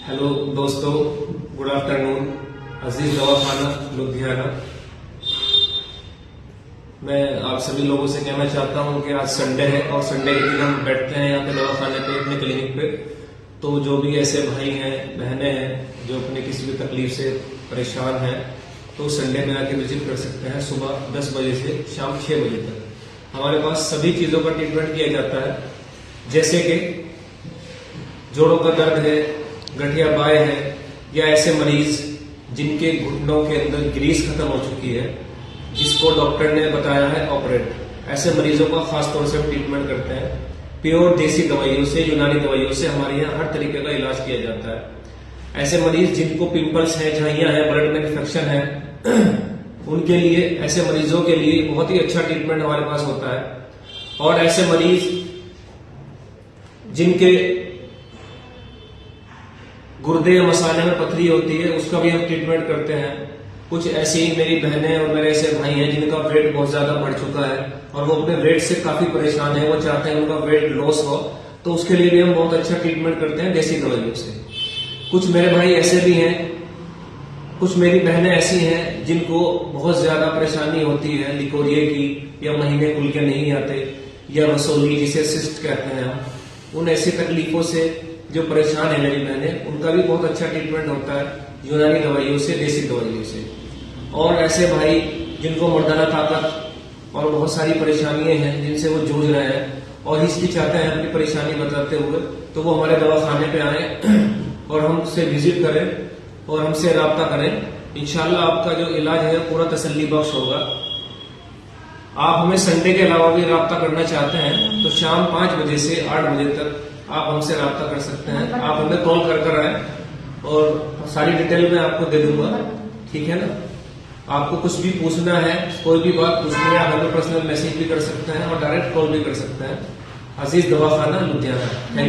Hello दोस्तों, good afternoon. अजीज दवाखाना लुधियाना। मैं आप सभी लोगों से कहना चाहता हूं कि आज संडे है और संडे के दिन हम बैठते हैं यहाँ पे दवाखाने पे, अपने क्लिनिक पे। तो जो भी ऐसे भाई हैं, बहनें हैं जो अपने किसी भी तकलीफ से परेशान हैं, तो संडे में आके विजिट कर सकते हैं सुबह 10 बजे से शाम 6 बजे तक। हमारे पास सभी चीजों का ट्रीटमेंट किया जाता है, जैसे कि जोड़ों का दर्द है, गठिया बाय है, या ऐसे मरीज जिनके घुटनों के अंदर ग्रीस खत्म हो चुकी है, जिसको डॉक्टर ने बताया है ऑपरेट, ऐसे मरीजों का खासतौर से ट्रीटमेंट करते हैं। प्योर देसी दवाइयों से, यूनानी दवाइयों से हमारे यहाँ हर तरीके का इलाज किया जाता है। ऐसे मरीज जिनको पिंपल्स है, झाइयां है, ब्लड में इन्फेक्शन है, उनके लिए, ऐसे मरीजों के लिए बहुत ही अच्छा ट्रीटमेंट हमारे पास होता है। और ऐसे मरीज जिनके गुर्दे या मसाले में पथरी होती है, उसका भी हम ट्रीटमेंट करते हैं। कुछ ऐसी मेरी बहनें और मेरे ऐसे भाई हैं जिनका वेट बहुत ज्यादा बढ़ चुका है और वो अपने वेट से काफी परेशान है, वो चाहते हैं उनका वेट लॉस हो, तो उसके लिए भी हम बहुत अच्छा ट्रीटमेंट करते हैं देसी दवाइयों से। कुछ मेरे भाई ऐसे भी हैं, कुछ मेरी बहनें ऐसी हैं जिनको बहुत ज्यादा परेशानी होती है लिकोरिए की, या महीने खुल के नहीं आते, या रसोली जिसे सिस्ट कहते हैं हम, उन ऐसी तकलीफों से जो परेशान है मेरी बहनें, उनका भी बहुत अच्छा ट्रीटमेंट होता है यूनानी दवाइयों से, देसी दवाइयों से। और ऐसे भाई जिनको मर्दाना ताकत और बहुत सारी परेशानियां हैं जिनसे वो जूझ रहे हैं और हिचकिचाते हैं अपनी परेशानी बताते हुए, तो वो हमारे दवाखाने पे आए और हमसे विजिट करें और हमसे राब्ता करें। इंशाल्लाह आपका जो इलाज है पूरा तसल्ली बख्श होगा। आप हमें संडे के अलावा भी राब्ता करना चाहते हैं तो शाम 5 बजे से 8 बजे तक आप हमसे राब्ता कर सकते हैं। आप हमें कॉल कर आए और सारी डिटेल मैं आपको दे दूंगा, ठीक है ना। आपको कुछ भी पूछना है, कोई भी बात पूछनी है, आप हमें पर्सनल मैसेज भी कर सकते हैं और डायरेक्ट कॉल भी कर सकते हैं। अजीज दवाखाना लुधियाना। Thank you.